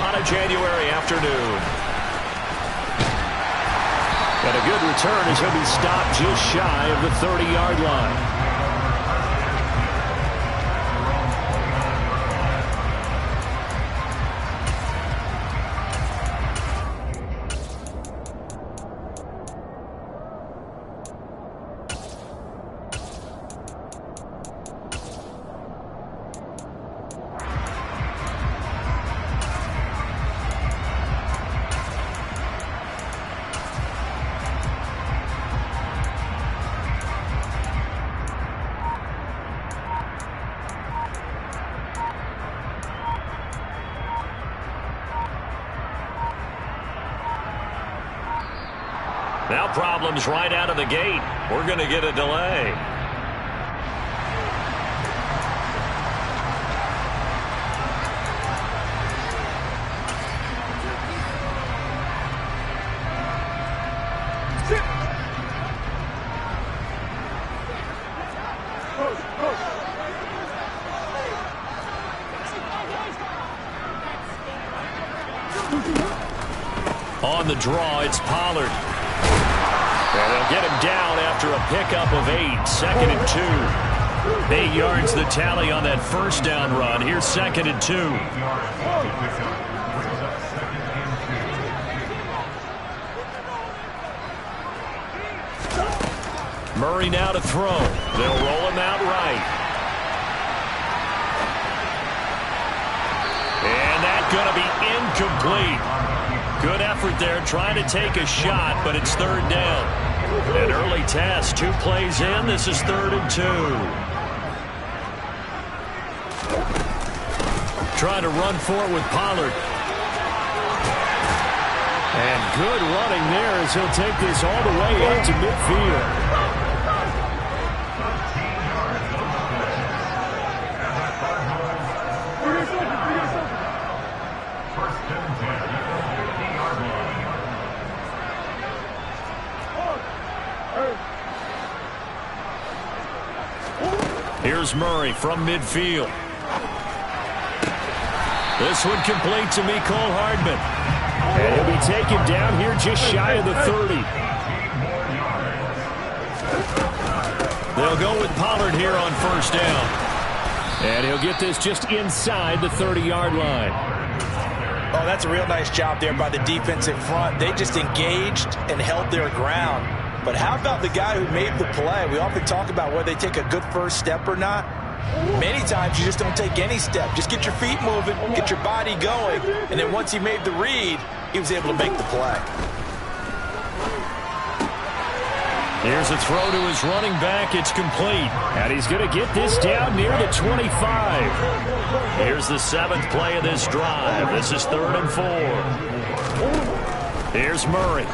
on a January afternoon. And a good return as he'll be stopped just shy of the 30-yard line. Now problems right out of the gate. We're going to get a delay. On the draw, it's Pollard. And they'll get him down after a pickup of 8, 2nd and 2. 8 yards the tally on that first down run. Here's 2nd and 2. Murray now to throw. They'll roll him out right. And that's going to be incomplete. Good effort there trying to take a shot, but it's 3rd down. An early test, 2 plays in. This is 3rd and 2. Trying to run for it with Pollard. And good running there as he'll take this all the way out to midfield. Here's Murray from midfield. This one complete to Mecole Hardman. And he'll be taken down here just shy of the 30. They'll go with Pollard here on 1st down. And he'll get this just inside the 30-yard line. Oh, that's a real nice job there by the defensive front. They just engaged and held their ground. But how about the guy who made the play? We often talk about whether they take a good first step or not. Many times you just don't take any step. Just get your feet moving, get your body going, and then once he made the read, he was able to make the play. Here's a throw to his running back. It's complete. And he's going to get this down near the 25. Here's the 7th play of this drive. This is 3rd and 4. Here's Murray.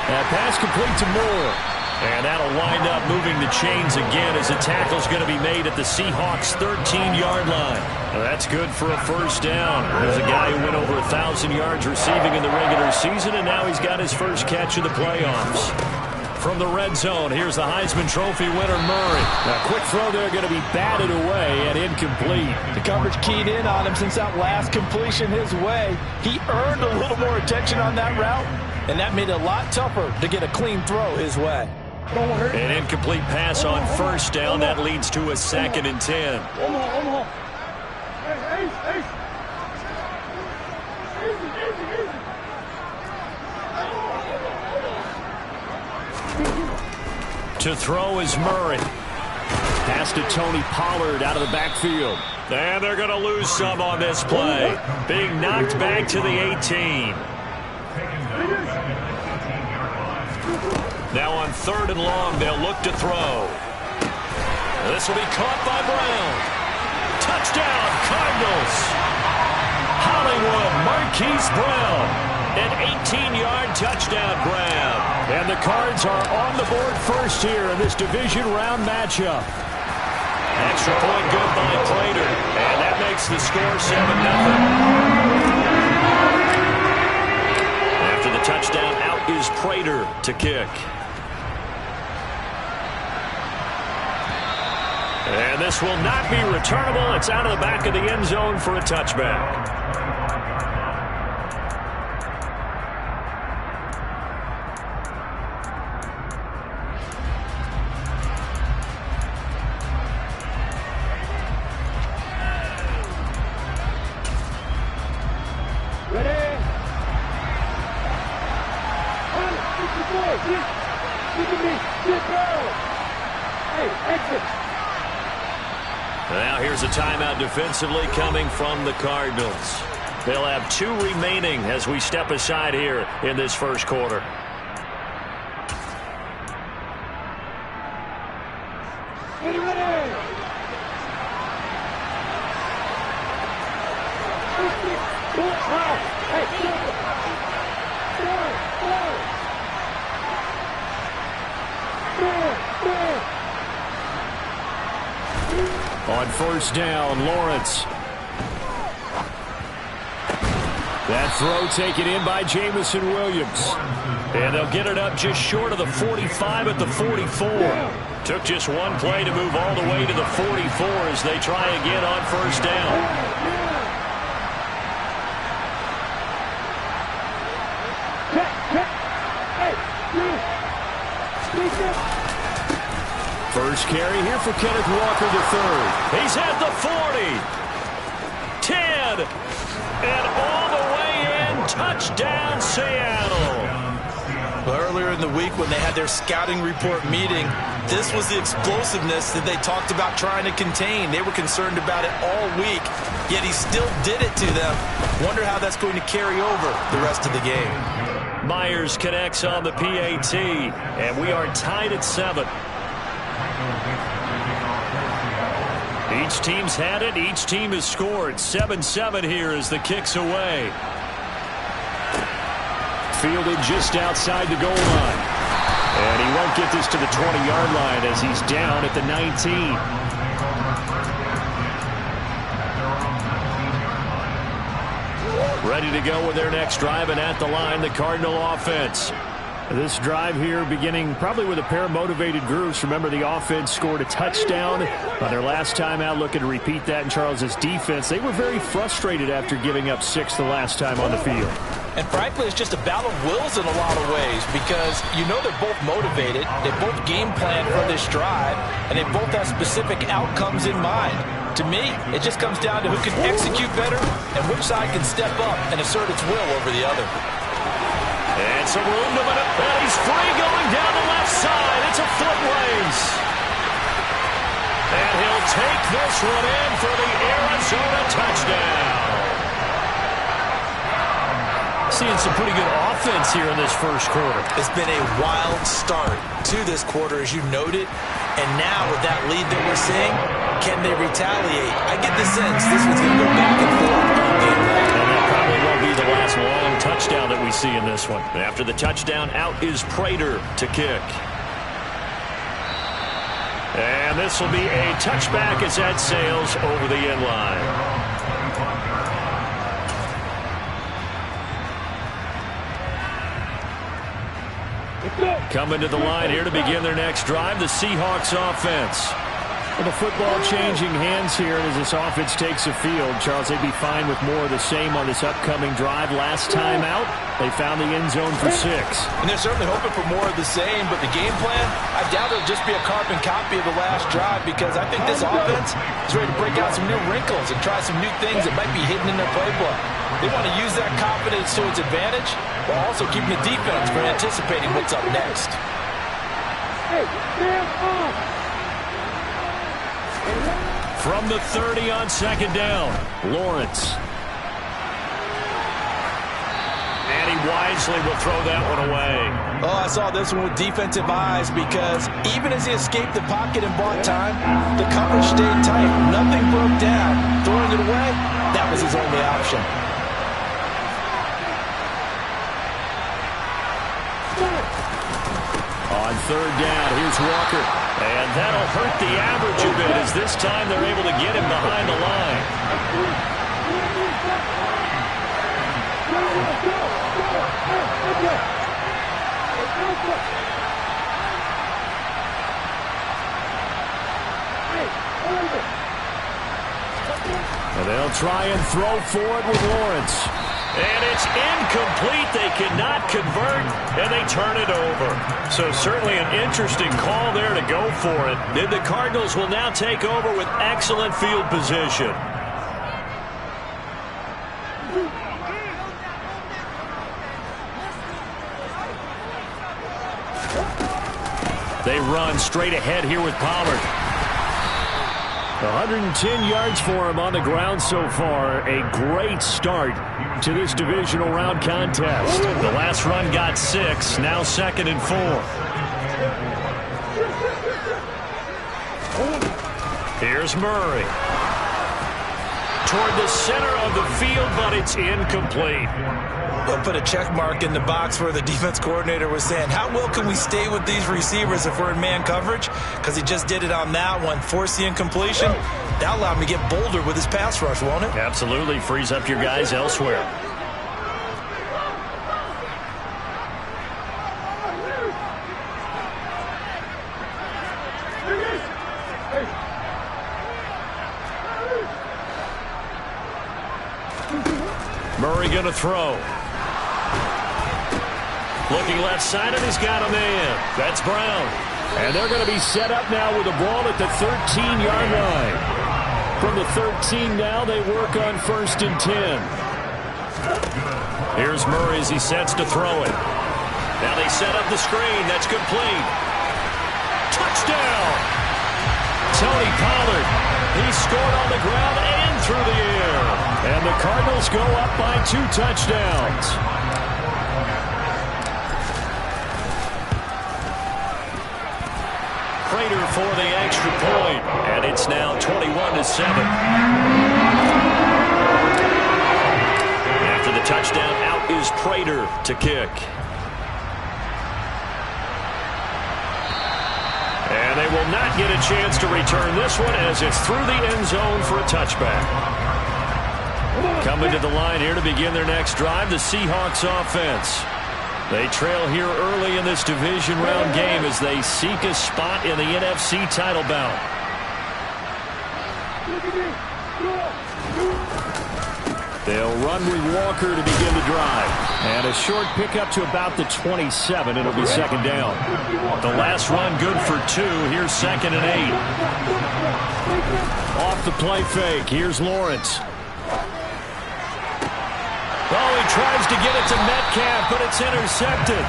That pass complete to Moore. And that'll wind up moving the chains again as a tackle's going to be made at the Seahawks' 13-yard line. Well, that's good for a 1st down. There's a guy who went over 1,000 yards receiving in the regular season, and now he's got his first catch of the playoffs. From the red zone, here's the Heisman Trophy winner, Murray. A quick throw there going to be batted away and incomplete. The coverage keyed in on him since that last completion his way. He earned a little more attention on that route, and that made it a lot tougher to get a clean throw his way. An incomplete pass on 1st down. That leads to a 2nd and 10. To throw is Murray. Pass to Tony Pollard out of the backfield. And they're going to lose some on this play. Being knocked back to the 18. Now on 3rd and long, they'll look to throw. This will be caught by Brown. Touchdown, Cardinals. Hollywood Marquise Brown. An 18-yard touchdown grab. And the Cards are on the board first here in this division round matchup. Extra point good by Prater. And that makes the score 7-0. After the touchdown, out is Prater to kick. And this will not be returnable. It's out of the back of the end zone for a touchback. Now here's a timeout defensively coming from the Cardinals. They'll have 2 remaining as we step aside here in this first quarter. On first down, Lawrence. That throw taken in by Jameson Williams. And they'll get it up just short of the 45 at the 44. Took just one play to move all the way to the 44 as they try again on first down. First carry here for Kenneth Walker III. He's at the 40. 10. And all the way in. Touchdown, Seattle. Well, earlier in the week when they had their scouting report meeting, this was the explosiveness that they talked about trying to contain. They were concerned about it all week, yet he still did it to them. Wonder how that's going to carry over the rest of the game. Myers connects on the PAT, and we are tied at 7. Each team's had it. Each team has scored. 7-7 here as the kick's away. Fielded just outside the goal line. And he won't get this to the 20-yard line as he's down at the 19. Ready to go with their next drive, and at the line, the Cardinal offense. This drive here beginning probably with a pair of motivated groups. Remember, the offense scored a touchdown on their last time out. Looking to repeat that in Charles's defense. They were very frustrated after giving up 6 the last time on the field. And frankly, it's just a battle of wills in a lot of ways because you know they're both motivated. They both game plan for this drive, and they both have specific outcomes in mind. To me, it just comes down to who can execute better and which side can step up and assert its will over the other. And some room to it. And he's free going down the left side. It's a foot race. And he'll take this one in for the Arizona touchdown. Seeing some pretty good offense here in this first quarter. It's been a wild start to this quarter, as you noted. And now with that lead that we're seeing, can they retaliate? I get the sense this one's going to go back and forth all game long. And that probably won't be the last long touchdown that we see in this one. After the touchdown, out is Prater to kick. And this will be a touchback as that sails over the end line. Coming to the line here to begin their next drive, the Seahawks offense. Well, the football changing hands here as this offense takes the field. Charles, they'd be fine with more of the same on this upcoming drive. Last time out, they found the end zone for 6. And they're certainly hoping for more of the same, but the game plan, I doubt it'll just be a carbon copy of the last drive because I think this offense is ready to break out some new wrinkles and try some new things that might be hidden in their playbook. They want to use that confidence to its advantage while also keeping the defense from anticipating what's up next. Hey, stand up! From the 30 on second down, Lawrence. And he wisely will throw that one away. Oh, I saw this one with defensive eyes because even as he escaped the pocket and bought time, the coverage stayed tight. Nothing broke down. Throwing it away, that was his only option. On third down, here's Walker. And that'll hurt the average a bit as this time they're able to get him behind the line. They'll try and throw for it with Lawrence. And it's incomplete. They cannot convert, and they turn it over. So certainly an interesting call there to go for it. And the Cardinals will now take over with excellent field position. They run straight ahead here with Pollard. 110 yards for him on the ground so far. A great start to this divisional round contest. The last run got 6, now 2nd and 4. Here's Murray. Toward the center of the field, but it's incomplete. We'll put a check mark in the box where the defense coordinator was saying, how well can we stay with these receivers if we're in man coverage? Because he just did it on that one, force the incompletion. That allowed him to get bolder with his pass rush, won't it? Absolutely, frees up your guys elsewhere. Murray going to throw. Looking left side, and he's got a man. That's Brown. And they're going to be set up now with the ball at the 13-yard line. From the 13 now, they work on 1st and 10. Here's Murray as he sets to throw it. Now they set up the screen. That's complete. Touchdown! Tony Pollard. He scored on the ground and through the air. And the Cardinals go up by 2 touchdowns. Prater for the extra point, and it's now 21-7. After the touchdown, out is Prater to kick. And they will not get a chance to return this one as it's through the end zone for a touchback. Coming to the line here to begin their next drive, the Seahawks offense. They trail here early in this division round game as they seek a spot in the NFC title bout. They'll run with Walker to begin the drive. And a short pickup to about the 27. It'll be 2nd down. The last run good for 2. Here's 2nd and 8. Off the play fake. Here's Lawrence. Oh, he tries to get it to Metcalf, but it's intercepted.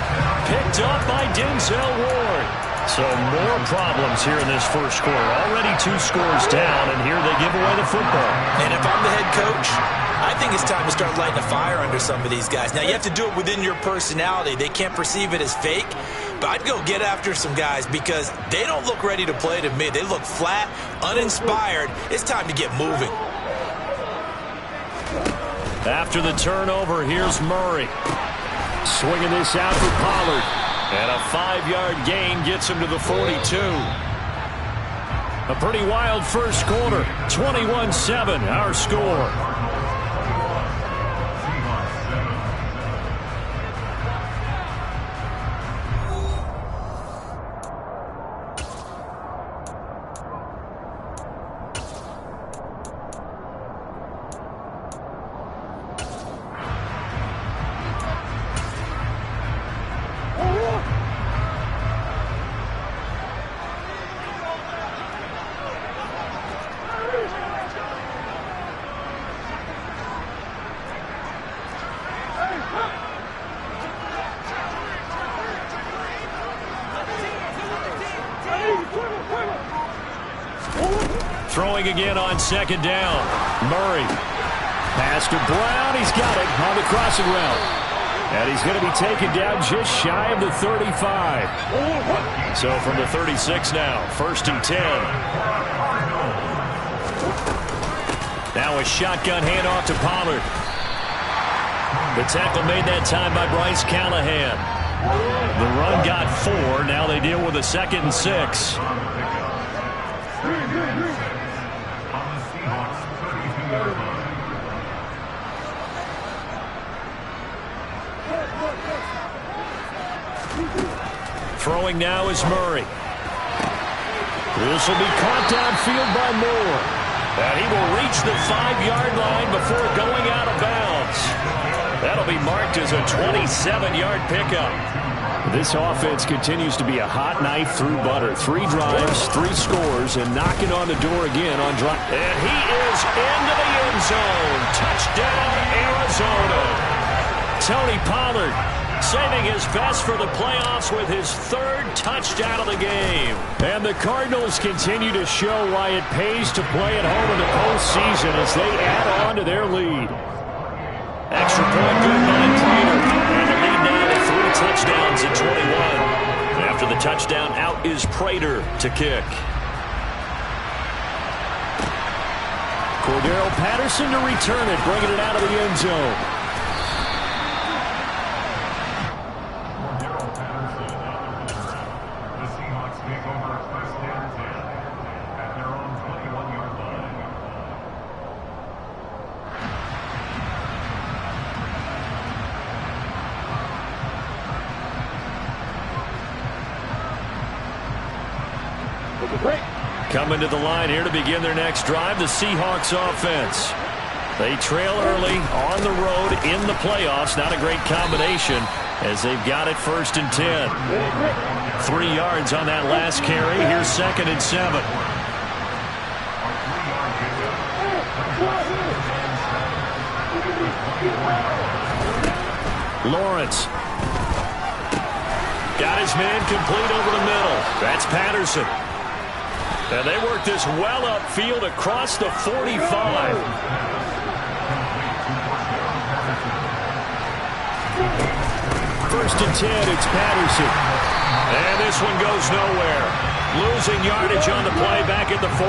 Picked up by Denzel Ward. So more problems here in this first quarter. Already 2 scores down, and here they give away the football. And if I'm the head coach, I think it's time to start lighting a fire under some of these guys. Now, you have to do it within your personality. They can't perceive it as fake, but I'd go get after some guys because they don't look ready to play to me. They look flat, uninspired. It's time to get moving. After the turnover, here's Murray. Swinging this out for Pollard. And a 5-yard gain gets him to the 42. A pretty wild first quarter. 21-7, our score. Throwing again on 2nd down. Murray. Pass to Brown. He's got it on the crossing route. And he's going to be taken down just shy of the 35. So from the 36 now, 1st and 10. Now a shotgun handoff to Pollard. The tackle made that time by Bryce Callahan. The run got 4. Now they deal with a 2nd and 6. Throwing now is Murray. This will be caught downfield by Moore. And he will reach the 5-yard line before going out of bounds. That'll be marked as a 27-yard pickup. This offense continues to be a hot knife through butter. 3 drives, 3 scores, and knocking on the door again on drive. And he is into the end zone. Touchdown, Arizona. Tony Pollard saving his best for the playoffs with his 3rd touchdown of the game. And the Cardinals continue to show why it pays to play at home in the postseason as they add on to their lead. Extra point good by Prater. And the lead now to 3 touchdowns at 21. After the touchdown, out is Prater to kick. Cordero Patterson to return it, bringing it out of the end zone. Coming to the line here to begin their next drive, the Seahawks offense. They trail early on the road in the playoffs. Not a great combination as they've got it 1st and 10. 3 yards on that last carry. Here's 2nd and 7. Lawrence. Got his man complete over the middle. That's Patterson. And they work this well upfield across the 45. First and 10, it's Patterson. And this one goes nowhere. Losing yardage on the play back at the 46.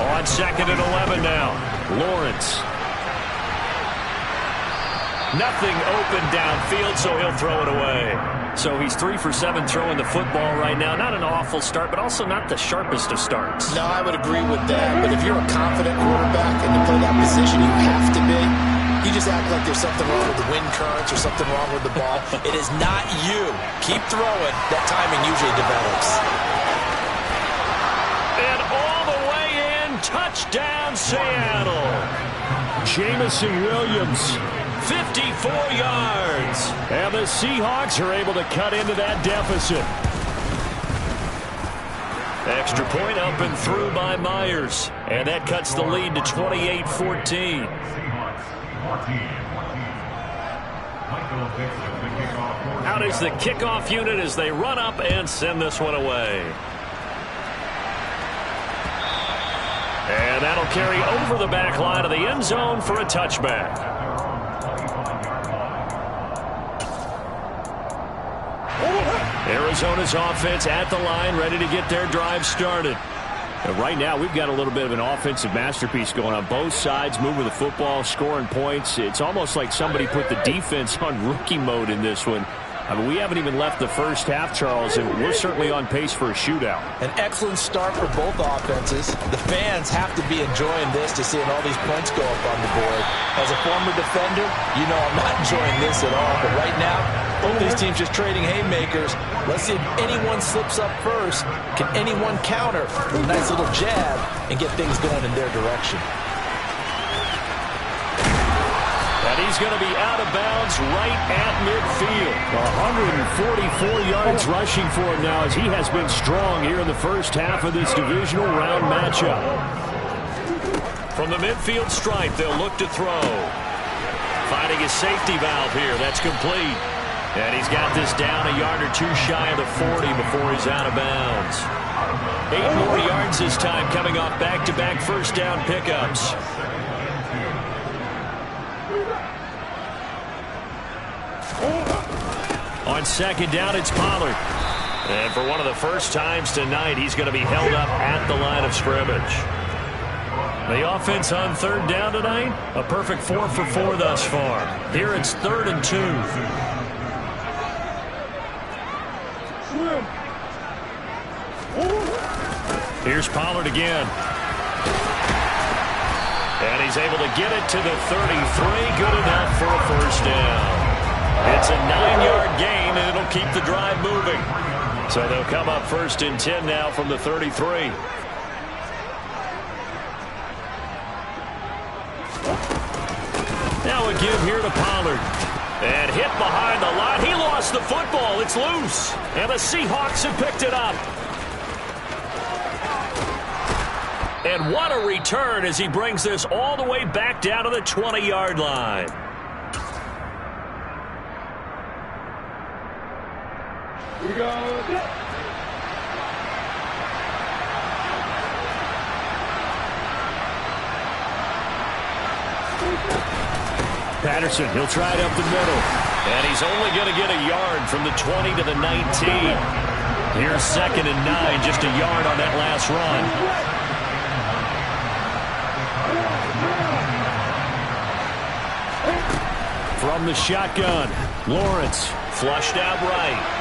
On 2nd and 11 now. Lawrence. Nothing open downfield, so he'll throw it away. So he's 3 for 7 throwing the football right now. Not an awful start, but also not the sharpest of starts. No, I would agree with that. But if you're a confident quarterback and you play that position, you have to be. You just act like there's something wrong with the wind currents or something wrong with the ball. It is not you. Keep throwing. That timing usually develops. And all the way in, touchdown Seattle. Jameson Williams. 54 yards. And the Seahawks are able to cut into that deficit. Extra point up and through by Myers. And that cuts the lead to 28-14. Out is the kickoff unit as they run up and send this one away. And that'll carry over the back line of the end zone for a touchback. Arizona's offense at the line, ready to get their drive started. And right now, we've got a little bit of an offensive masterpiece going on. Both sides moving the football, scoring points. It's almost like somebody put the defense on rookie mode in this one. I mean, we haven't even left the first half, Charles, and we're certainly on pace for a shootout. An excellent start for both offenses. The fans have to be enjoying this to seeing all these points go up on the board. As a former defender, you know I'm not enjoying this at all. But right now, both these teams just trading haymakers. Let's see if anyone slips up first. Can anyone counter with a nice little jab and get things going in their direction? And he's going to be out of bounds right at midfield. 144 yards rushing for him now as he has been strong here in the first half of this divisional round matchup. From the midfield stripe, they'll look to throw. Finding his safety valve here. That's complete. And he's got this down a yard or 2 shy of the 40 before he's out of bounds. 8 more yards this time coming off back-to-back first down pickups. On second down, it's Pollard. And for one of the first times tonight, he's going to be held up at the line of scrimmage. The offense on third down tonight, a perfect 4 for 4 thus far. Here it's 3rd and 2. Here's Pollard again. And he's able to get it to the 33. Good enough for a first down. It's a 9-yard gain, and it'll keep the drive moving. So they'll come up 1st and 10 now from the 33. Now a give here to Pollard. And hit behind the line. He lost the football. It's loose. And the Seahawks have picked it up. And what a return as he brings this all the way back down to the 20-yard line. We go. Patterson, he'll try it up the middle. And he's only going to get a yard from the 20 to the 19. Here's 2nd and 9, just a yard on that last run. From the shotgun, Lawrence flushed out right.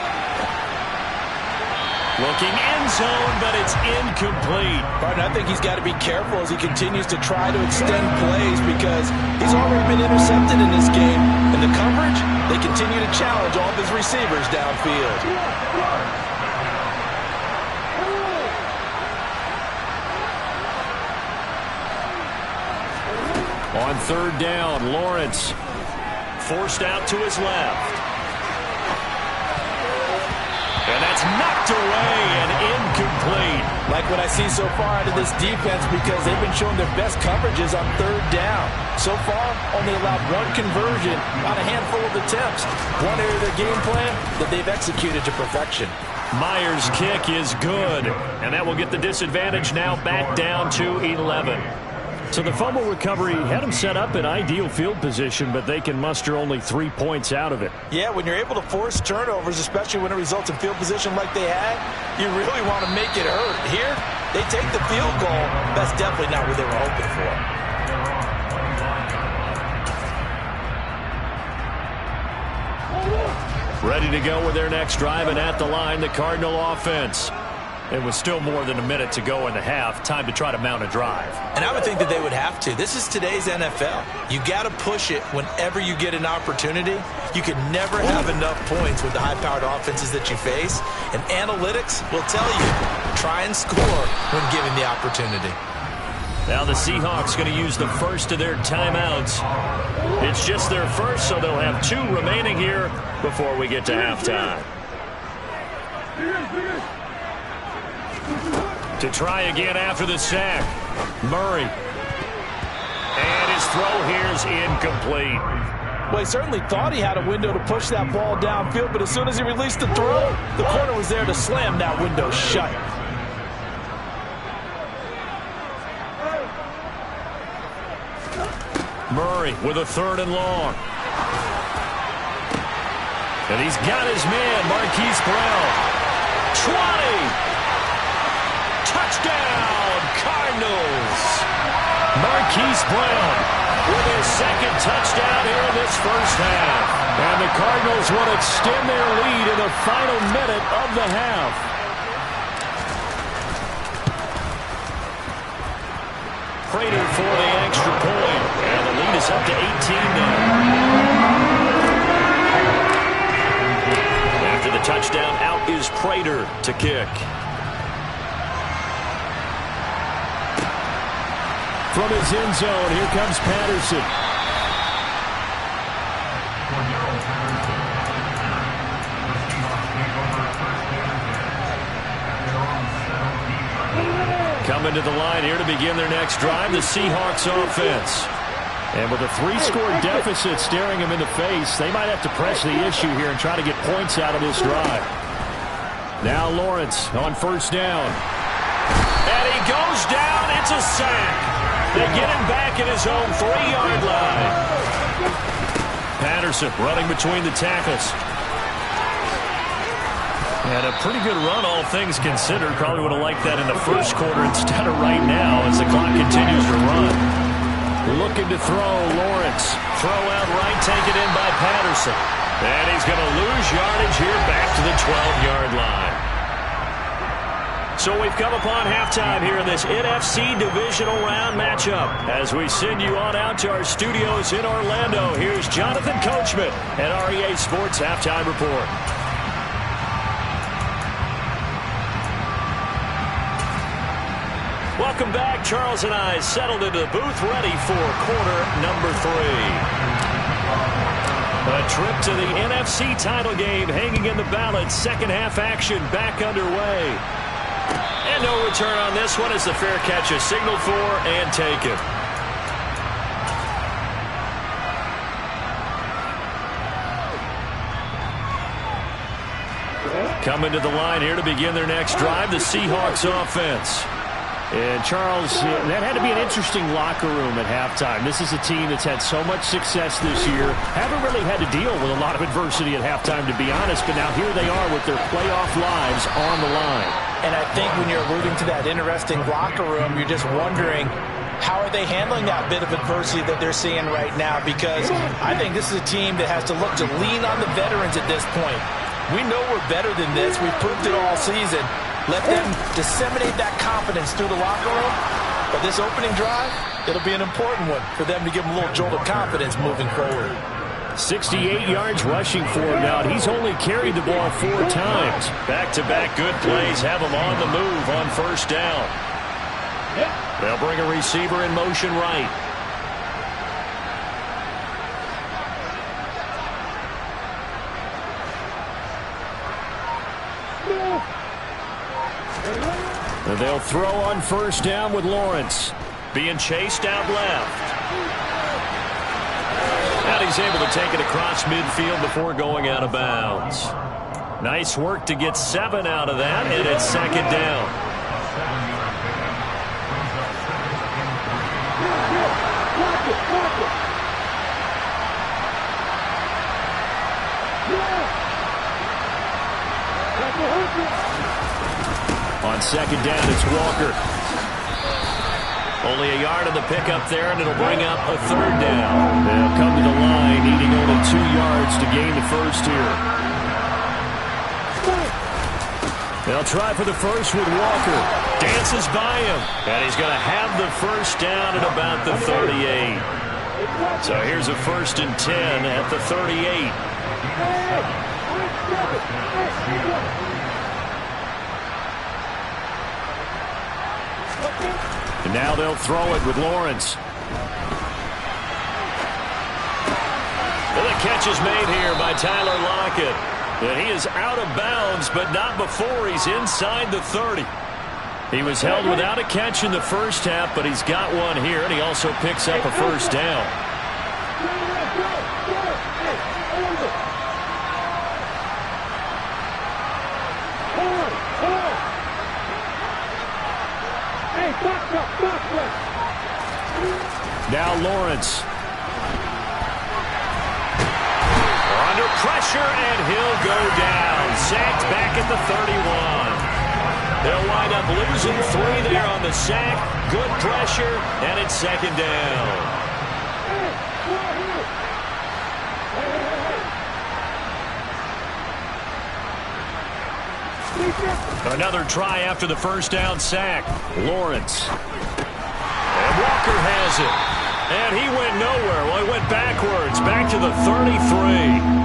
Looking end zone, but it's incomplete. Martin, I think he's got to be careful as he continues to try to extend plays because he's already been intercepted in this game. In the coverage, they continue to challenge all of his receivers downfield. On 3rd down, Lawrence forced out to his left. And that's knocked away and incomplete. Like what I see so far out of this defense because they've been showing their best coverages on 3rd down. So far, only allowed 1 conversion on a handful of attempts. One area of their game plan that they've executed to perfection. Myers' kick is good. And that will get the disadvantage now back down to 11. So the fumble recovery had them set up in ideal field position, but they can muster only 3 points out of it. Yeah, when you're able to force turnovers, especially when it results in field position like they had, you really want to make it hurt. Here, they take the field goal. That's definitely not what they were hoping for. Ready to go with their next drive, and at the line, the Cardinal offense. It was still more than a minute to go in the half. Time to try to mount a drive. And I would think that they would have to. This is today's NFL. You got to push it whenever you get an opportunity. You can never have enough points with the high-powered offenses that you face. And analytics will tell you, try and score when given the opportunity. Now the Seahawks going to use the first of their timeouts. It's just their first, so they'll have 2 remaining here before we get to halftime. To try again after the sack. Murray. And his throw here is incomplete. Well, he certainly thought he had a window to push that ball downfield, but as soon as he released the throw, the corner was there to slam that window shut. Murray with a 3rd and long. And he's got his man, Marquise Brown. 20! Touchdown, Cardinals! Marquise Brown with his 2nd touchdown here in this first half. And the Cardinals will extend their lead in the final minute of the half. Prater for the extra point. And the lead is up to 18 now. After the touchdown, out is Prater to kick. From his end zone, here comes Patterson. Coming to the line here to begin their next drive, the Seahawks offense. And with a 3-score deficit staring them in the face, they might have to press the issue here and try to get points out of this drive. Now Lawrence on 1st down. And he goes down. It's a sack. They get him back at his own 3-yard line. Patterson running between the tackles. And a pretty good run, all things considered. Probably would have liked that in the first quarter instead of right now as the clock continues to run. Looking to throw, Lawrence. Throw out right, taken in by Patterson. And he's going to lose yardage here back to the 12-yard line. So So we've come upon halftime here in this NFC Divisional Round matchup. As we send you on out to our studios in Orlando, here's Jonathan Coachman at REA Sports Halftime Report. Welcome back. Charles and I settled into the booth ready for quarter number 3. A trip to the NFC title game hanging in the balance. Second half action back underway. And no return on this one as the fair catch is signaled for and taken. Coming to the line here to begin their next drive, the Seahawks offense. And, Charles, that had to be an interesting locker room at halftime. This is a team that's had so much success this year. Haven't really had to deal with a lot of adversity at halftime, to be honest. But now here they are with their playoff lives on the line. And I think when you're alluding to that interesting locker room, you're just wondering, how are they handling that bit of adversity that they're seeing right now? Because I think this is a team that has to look to lean on the veterans at this point. We know we're better than this. We've proved it all season. Let them disseminate that confidence through the locker room. But this opening drive, it'll be an important one for them to give them a little jolt of confidence moving forward. 68 yards rushing for him now. He's only carried the ball 4 times. Back-to-back good plays have him on the move on first down. They'll bring a receiver in motion right. They'll throw on first down with Lawrence. Being chased out left. And he's able to take it across midfield before going out of bounds. Nice work to get 7 out of that, and it's second down. On second down, it's Walker. Only a yard on the pickup there, and it'll bring up a third down. They'll come to the line, needing only 2 yards to gain the first here. They'll try for the first with Walker. Dances by him, and he's going to have the first down at about the 38. So here's a 1st and 10 at the 38. And now they'll throw it with Lawrence. And the catch is made here by Tyler Lockett. And he is out of bounds, but not before he's inside the 30. He was held without a catch in the first half, but he's got one here, and he also picks up a first down. Now Lawrence. Under pressure, and he'll go down. Sacked back at the 31. They'll wind up losing 3 there on the sack. Good pressure, and it's second down. Another try after the first down sack. Lawrence. And Walker has it. And he went nowhere. Well, he went backwards. Back to the 33.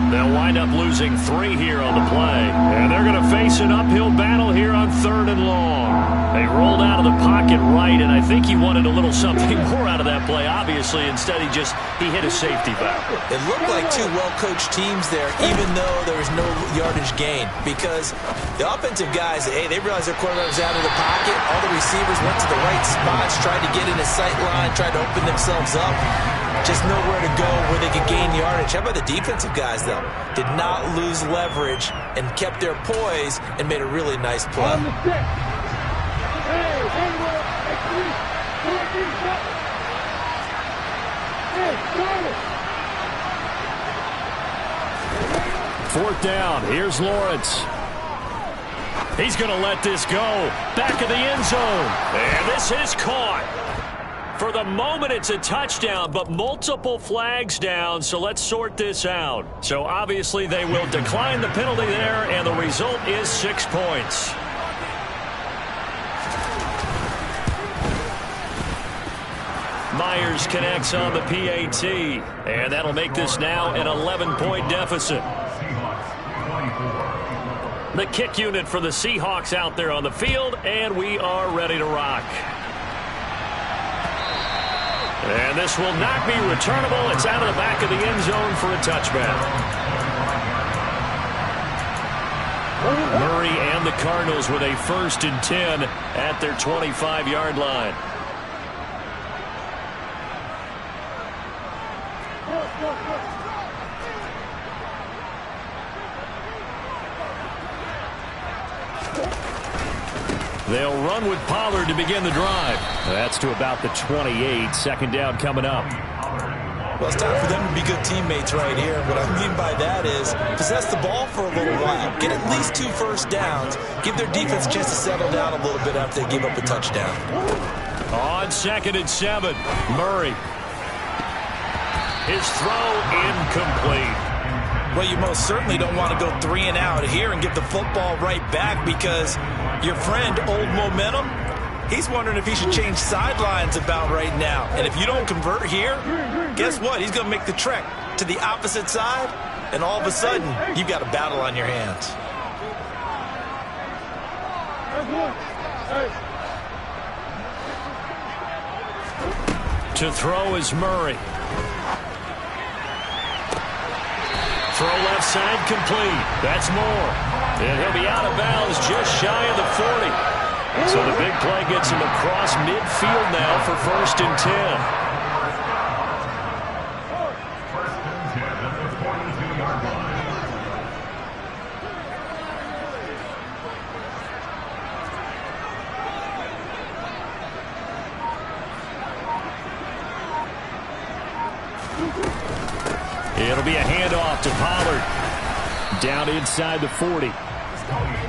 They'll wind up losing 3 here on the play. And they're going to face an uphill battle here on 3rd and long. They rolled out of the pocket right, and I think he wanted a little something more out of that play, obviously. Instead, he hit a safety valve. It looked like 2 well-coached teams there, even though there was no yardage gain. Because the offensive guys, hey, they realized their quarterback was out of the pocket. All the receivers went to the right spots, tried to get in his sight line, tried to open themselves up. Just nowhere to go where they could gain yardage. How about the defensive guys, though? Did not lose leverage and kept their poise and made a really nice play. Fourth down. Here's Lawrence. He's going to let this go. Back of the end zone. And this is caught. For the moment, it's a touchdown, but multiple flags down, so let's sort this out. So obviously they will decline the penalty there, and the result is 6 points. Myers connects on the PAT. And that'll make this now an 11-point deficit. The kick unit for the Seahawks out there on the field, and we are ready to rock. And this will not be returnable. It's out of the back of the end zone for a touchback. Murray and the Cardinals with a 1st and 10 at their 25-yard line. They'll run with Pollard to begin the drive. That's to about the 28. 2nd down coming up. Well, it's time for them to be good teammates right here. What I mean by that is possess the ball for a little while. Get at least 2 first downs. Give their defense a chance to settle down a little bit after they give up a touchdown. On 2nd and 7, Murray. His throw incomplete. Well, you most certainly don't want to go 3 and out here and get the football right back because your friend, Old Momentum, he's wondering if he should change sidelines about right now. And if you don't convert here, guess what? He's going to make the trek to the opposite side, and all of a sudden, you've got a battle on your hands. To throw is Murray. Throw left side complete. That's Moore. And he'll be out of bounds just shy of the 40. So the big play gets him across midfield now for 1st and 10. It'll be a handoff to Pollard. Down inside the 40.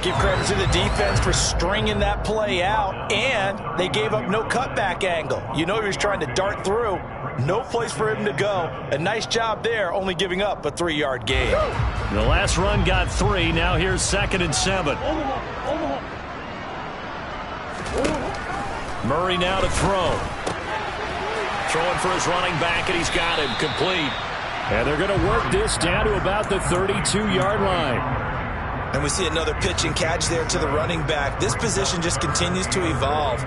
Give credit to the defense for stringing that play out, and they gave up no cutback angle. You know he was trying to dart through. No place for him to go. A nice job there, only giving up a 3-yard gain. The last run got 3. Now here's 2nd and 7. Murray now to throw. Throwing for his running back, and he's got him complete. And they're going to work this down to about the 32-yard line. And we see another pitch and catch there to the running back. This position just continues to evolve.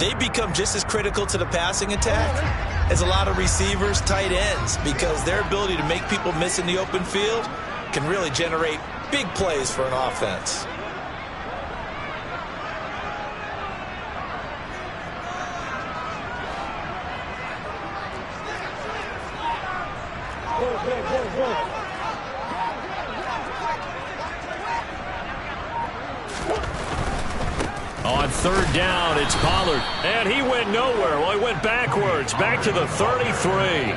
They become just as critical to the passing attack as a lot of receivers, tight ends, because their ability to make people miss in the open field can really generate big plays for an offense. On 3rd down, it's Pollard. And he went nowhere. Well, he went backwards, back to the 33.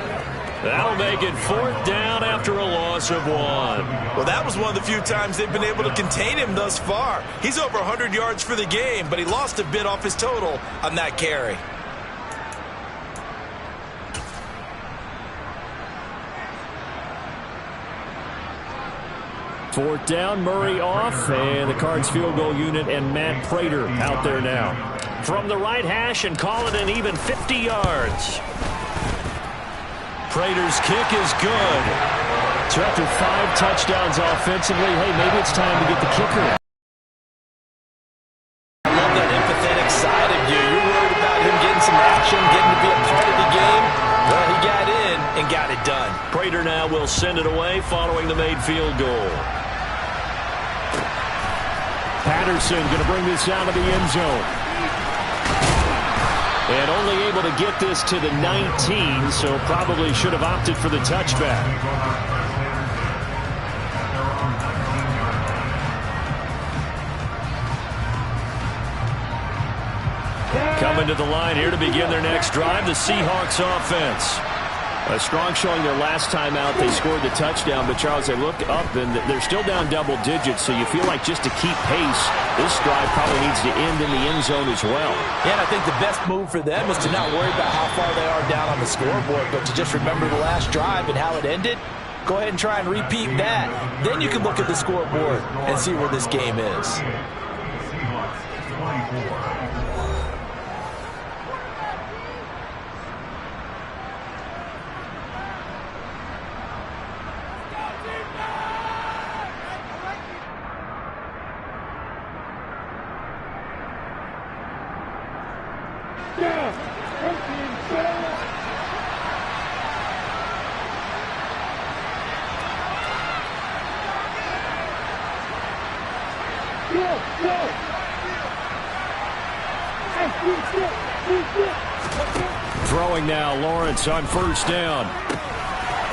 That'll make it 4th down after a loss of 1. Well, that was one of the few times they've been able to contain him thus far. He's over 100 yards for the game, but he lost a bit off his total on that carry. Fourth down, Murray off, and the Cards field goal unit and Matt Prater out there now. From the right hash and call it an even 50 yards. Prater's kick is good. So after 5 touchdowns offensively, hey, maybe it's time to get the kicker. I love that empathetic side of you. You're worried about him getting some action, getting to be a part of the game. Well, he got in and got it done. Prater now will send it away following the made field goal. Patterson going to bring this out of the end zone. And only able to get this to the 19, so probably should have opted for the touchback. Coming to the line here to begin their next drive, the Seahawks offense. A strong showing their last time out. They scored the touchdown, but Charles, they look up and they're still down double digits, so you feel like just to keep pace, this drive probably needs to end in the end zone as well. Yeah, and I think the best move for them is to not worry about how far they are down on the scoreboard, but to just remember the last drive and how it ended. Go ahead and try and repeat that. Then you can look at the scoreboard and see where this game is. down. 13 down. Throwing now, Lawrence on first down.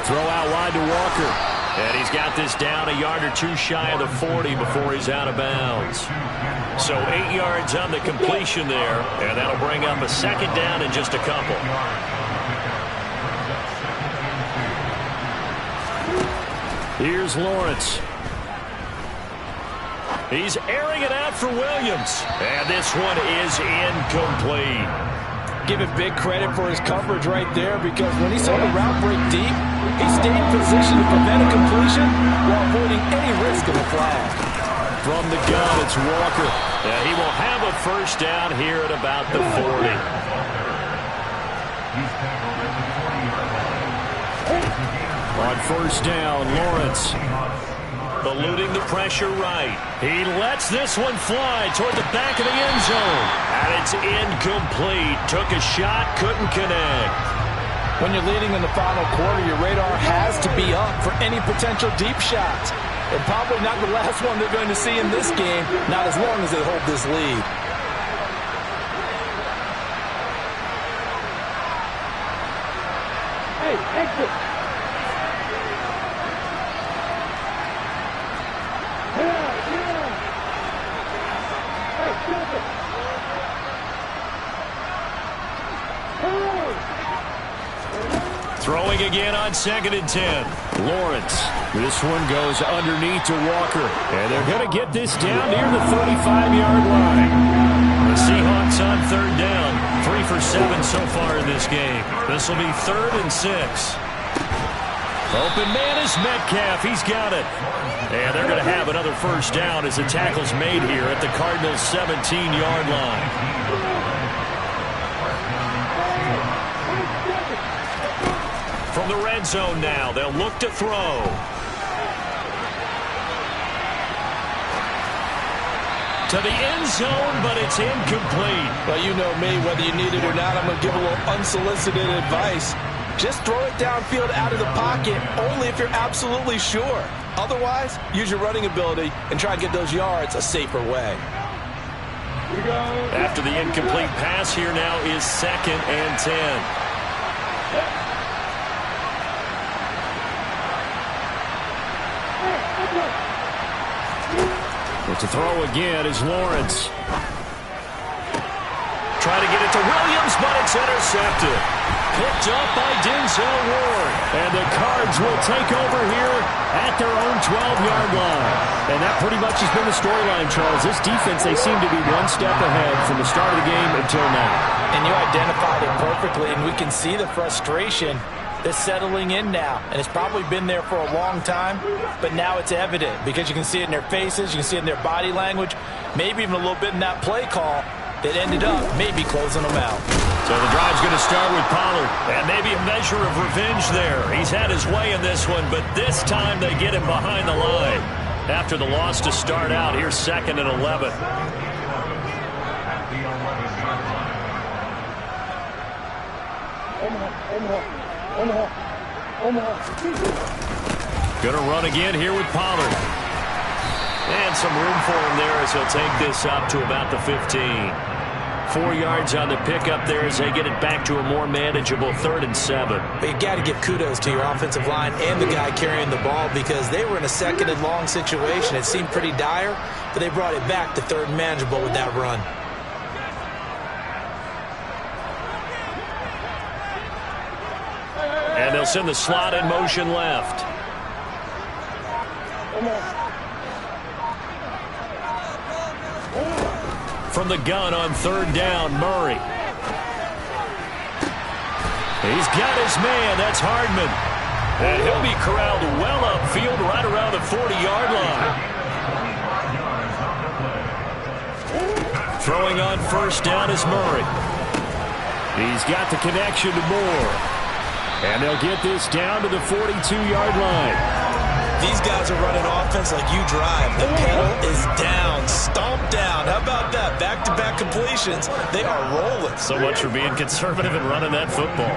Throw out wide to Walker. And he's got this down a yard or two shy of the 40 before he's out of bounds. So 8 yards on the completion there, and that'll bring up a second down in just a couple. Here's Lawrence. He's airing it out for Williams. And this one is incomplete. Give him big credit for his coverage right there, because when he saw the route break deep, he stayed in position to prevent a completion while avoiding any risk of a flag. From the gun, it's Walker. He will have a first down here at about the 40. On first down, Lawrence. Eluding the pressure right. He lets this one fly toward the back of the end zone. And it's incomplete. Took a shot, couldn't connect. When you're leading in the final quarter, your radar has to be up for any potential deep shots. And probably not the last one they're going to see in this game, not as long as they hold this lead. Hey, exit. Throwing again on 2nd and 10. Lawrence. This one goes underneath to Walker. And they're going to get this down near the 35-yard line. The Seahawks on 3rd down. 3 for 7 so far in this game. This will be 3rd and 6. Open man is Metcalf. He's got it. And they're going to have another first down as the tackle's made here at the Cardinals' 17-yard line. From the red zone now, they'll look to throw. To the end zone, but it's incomplete. Well, you know me, whether you need it or not, I'm going to give a little unsolicited advice. Just throw it downfield out of the pocket, only if you're absolutely sure. Otherwise, use your running ability and try to get those yards a safer way. After the incomplete pass, here now is 2nd and 10. But to throw again is Lawrence. Trying to get it to Williams, but it's intercepted. Picked up by Denzel Ward. And the Cards will take over here at their own 12-yard line. And that pretty much has been the storyline, Charles. This defense, they seem to be one step ahead from the start of the game until now. And you identified it perfectly, and we can see the frustration that's settling in now. And it's probably been there for a long time, but now it's evident because you can see it in their faces, you can see it in their body language, maybe even a little bit in that play call that ended up maybe closing them out. So the drive's going to start with Pollard, and maybe a measure of revenge there. He's had his way in this one, but this time they get him behind the line. After the loss to start out, here's 2nd and 11. Going to run again here with Pollard. And some room for him there as he'll take this up to about the 15. 4 yards on the pickup there as they get it back to a more manageable 3rd and 7. But you got to give kudos to your offensive line and the guy carrying the ball, because they were in a 2nd and long situation. It seemed pretty dire, but they brought it back to 3rd and manageable with that run. And they'll send the slot in motion left. From the gun on 3rd down, Murray. He's got his man. That's Hardman. And he'll be corralled well upfield right around the 40-yard line. Throwing on 1st down is Murray. He's got the connection to Moore. And they'll get this down to the 42-yard line. These guys are running offense like you drive. The pedal is down, stomped down. How about that? Back-to-back completion. completions. They are rolling. So much for being conservative and running that football.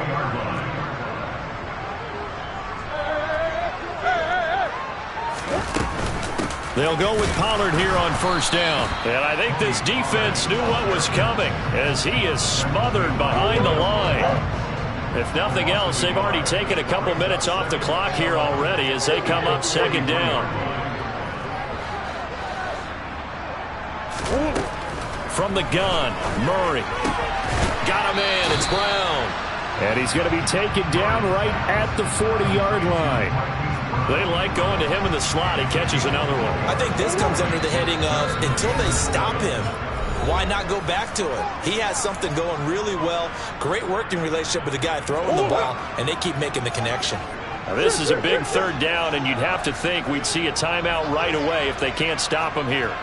They'll go with Pollard here on first down. And I think this defense knew what was coming as he is smothered behind the line. If nothing else, they've already taken a couple minutes off the clock here already as they come up second down. From the gun, Murray. Got a man, it's Brown. And he's going to be taken down right at the 40-yard line. They like going to him in the slot. He catches another one. I think this comes under the heading of until they stop him, why not go back to it? He has something going really well. Great working relationship with the guy throwing the ball, and they keep making the connection. Now, this is a big third down, and you'd have to think we'd see a timeout right away if they can't stop him here.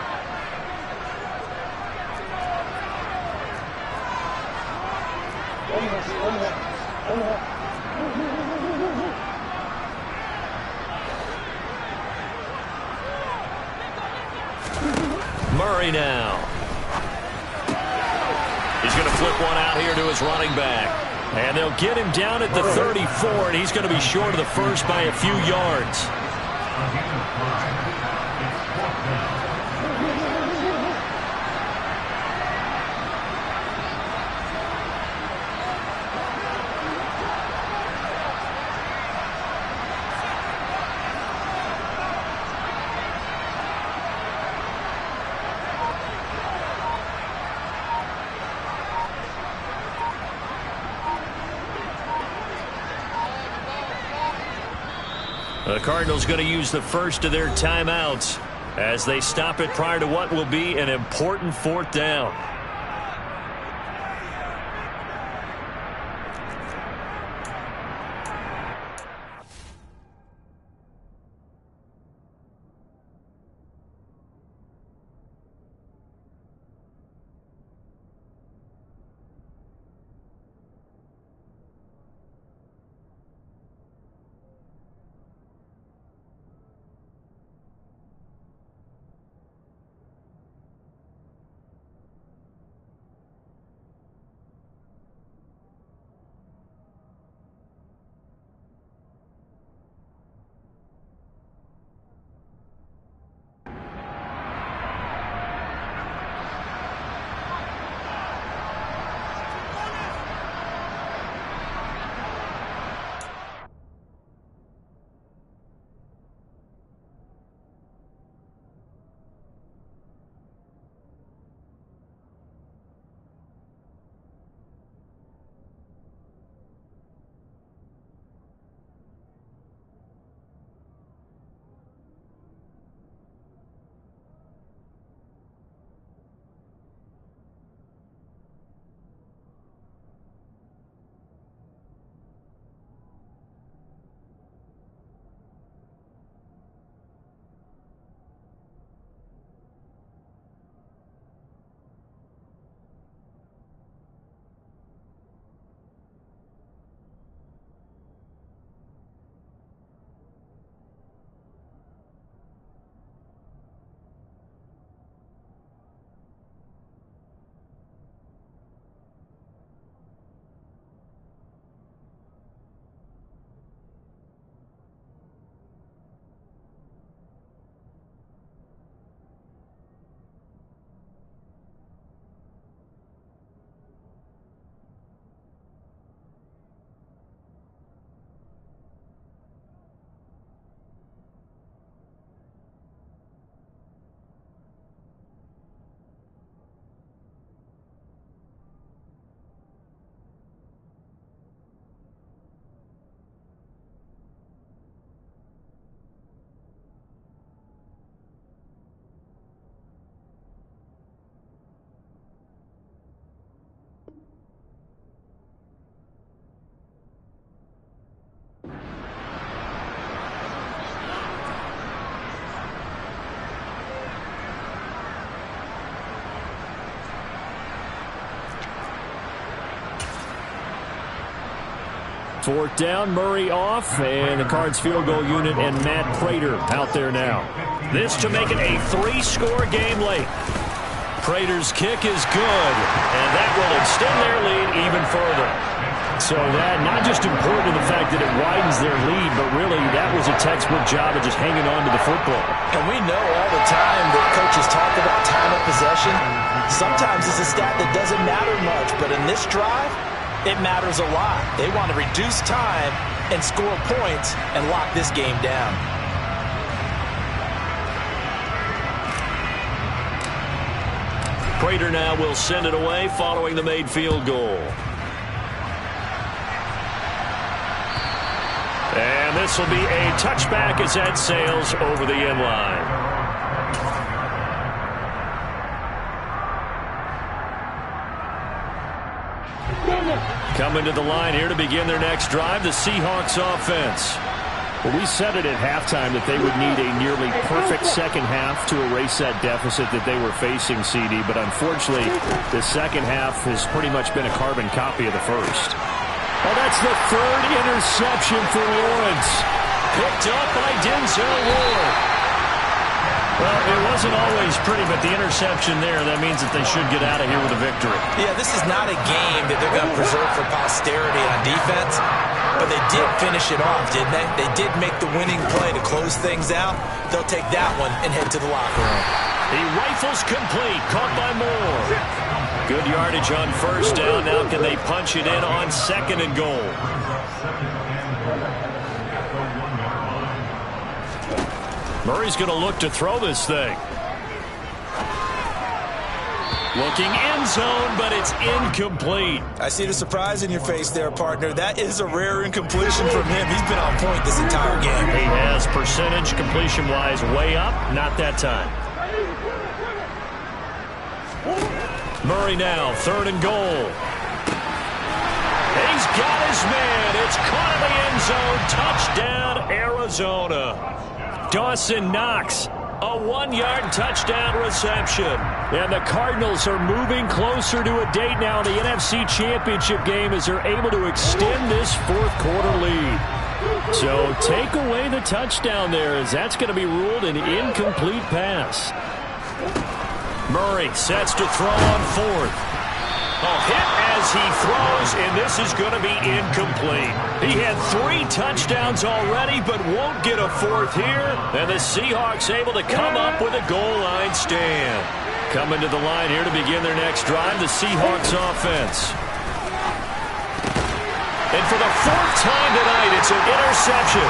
Murray now. He's going to flip one out here to his running back. And they'll get him down at the 34, and he's going to be short of the first by a few yards. The Cardinals going to use the first of their timeouts as they stop it prior to what will be an important fourth down. Fourth down, Murray off, and the Cards field goal unit and Matt Prater out there now. This to make it a 3-score game late. Prater's kick is good, and that will extend their lead even further. So that not just important in the fact that it widens their lead, but really that was a textbook job of just hanging on to the football. And we know all the time that coaches talk about time of possession. Sometimes it's a stat that doesn't matter much, but in this drive, it matters a lot. They want to reduce time and score points and lock this game down. Prater now will send it away following the made field goal. And this will be a touchback as that sails over the end line. Coming to the line here to begin their next drive, the Seahawks offense. Well, we said it at halftime that they would need a nearly perfect second half to erase that deficit that they were facing, CD. But unfortunately, the second half has pretty much been a carbon copy of the first. Oh, that's the third interception for Lawrence. Picked up by Denzel Ward. Well, it wasn't always pretty, but the interception there, that means that they should get out of here with a victory. Yeah, this is not a game that they're going to preserve for posterity on defense, but they did finish it off, didn't they? They did make the winning play to close things out. They'll take that one and head to the locker room. He rifles complete, caught by Moore. Good yardage on first down. Now can they punch it in on second and goal? Murray's going to look to throw this thing. Looking end zone, but it's incomplete. I see the surprise in your face there, partner. That is a rare incompletion from him. He's been on point this entire game. He has percentage completion-wise way up. Not that time. Murray now, third and goal. He's got his man. It's caught in the end zone. Touchdown, Arizona. Dawson Knox, a 1-yard touchdown reception. And the Cardinals are moving closer to a date now in the NFC Championship game as they're able to extend this fourth quarter lead. So take away the touchdown there, as that's going to be ruled an incomplete pass. Murray sets to throw on fourth. A hit as he throws, and this is going to be incomplete. He had 3 touchdowns already, but won't get a fourth here. And the Seahawks able to come up with a goal line stand. Coming to the line here to begin their next drive, the Seahawks offense. And for the 4th time tonight, it's an interception.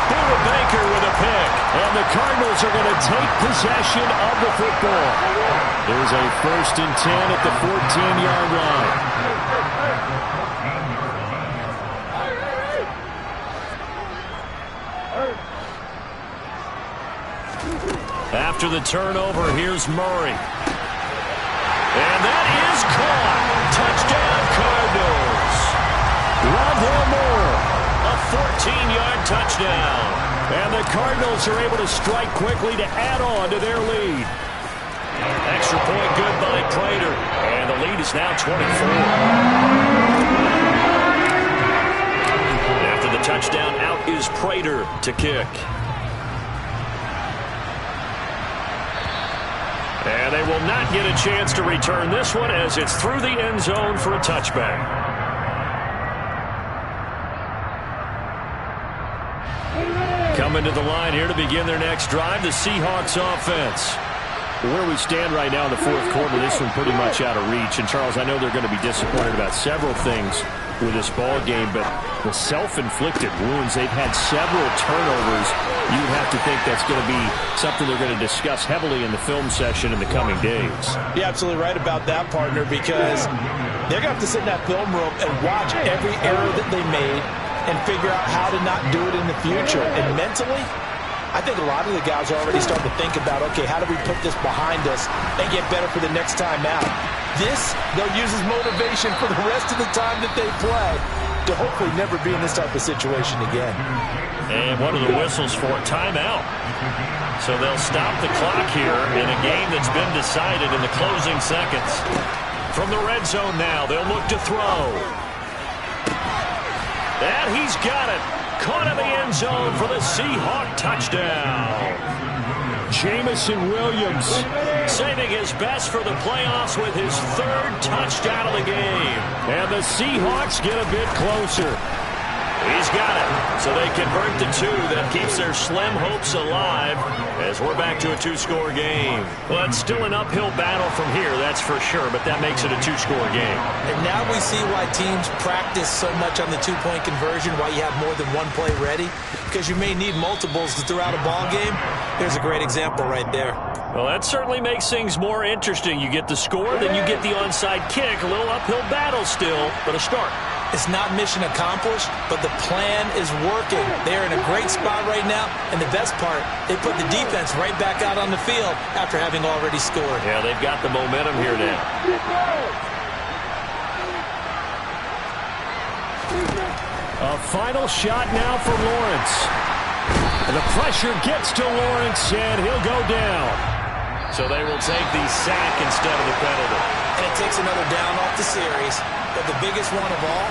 Buda Baker with a pick. And the Cardinals are going to take possession of the football. There's a 1st and 10 at the 14-yard line. After the turnover, here's Murray. And that is caught. Touchdown, Cardinals. Rondale Moore, a 14-yard touchdown. And the Cardinals are able to strike quickly to add on to their lead. Extra point good by Prater. And the lead is now 24. After the touchdown, out is Prater to kick. And they will not get a chance to return this one as it's through the end zone for a touchback. Coming to the line here to begin their next drive, the Seahawks offense. Where we stand right now in the fourth quarter, this one pretty much out of reach. And, Charles, I know they're going to be disappointed about several things with this ball game, but the self-inflicted wounds, they've had several turnovers. You have to think that's going to be something they're going to discuss heavily in the film session in the coming days. You're absolutely right about that, partner, because they're going to have to sit in that film room and watch every error that they made and figure out how to not do it in the future. And mentally, I think a lot of the guys are already starting to think about, okay, how do we put this behind us and get better for the next time out? This, they'll use as motivation for the rest of the time that they play to hopefully never be in this type of situation again. And one of the whistles for a timeout. So they'll stop the clock here in a game that's been decided in the closing seconds. From the red zone now, they'll look to throw. And he's got it. Caught in the end zone for the Seahawk touchdown. Jameson Williams. Saving his best for the playoffs with his 3rd touchdown of the game. And the Seahawks get a bit closer. He's got it. So they convert the 2. That keeps their slim hopes alive as we're back to a 2-score game. Well, it's still an uphill battle from here, that's for sure, but that makes it a 2-score game. And now we see why teams practice so much on the 2-point conversion, why you have more than one play ready, because you may need multiples throughout a ball game. There's a great example right there. Well, that certainly makes things more interesting. You get the score, then you get the onside kick. A little uphill battle still, but a start. It's not mission accomplished, but the plan is working. They're in a great spot right now, and the best part, they put the defense right back out on the field after having already scored. Yeah, they've got the momentum here now. A final shot now for Lawrence. And the pressure gets to Lawrence, and he'll go down. So they will take the sack instead of the penalty. And it takes another down off the series, but the biggest one of all,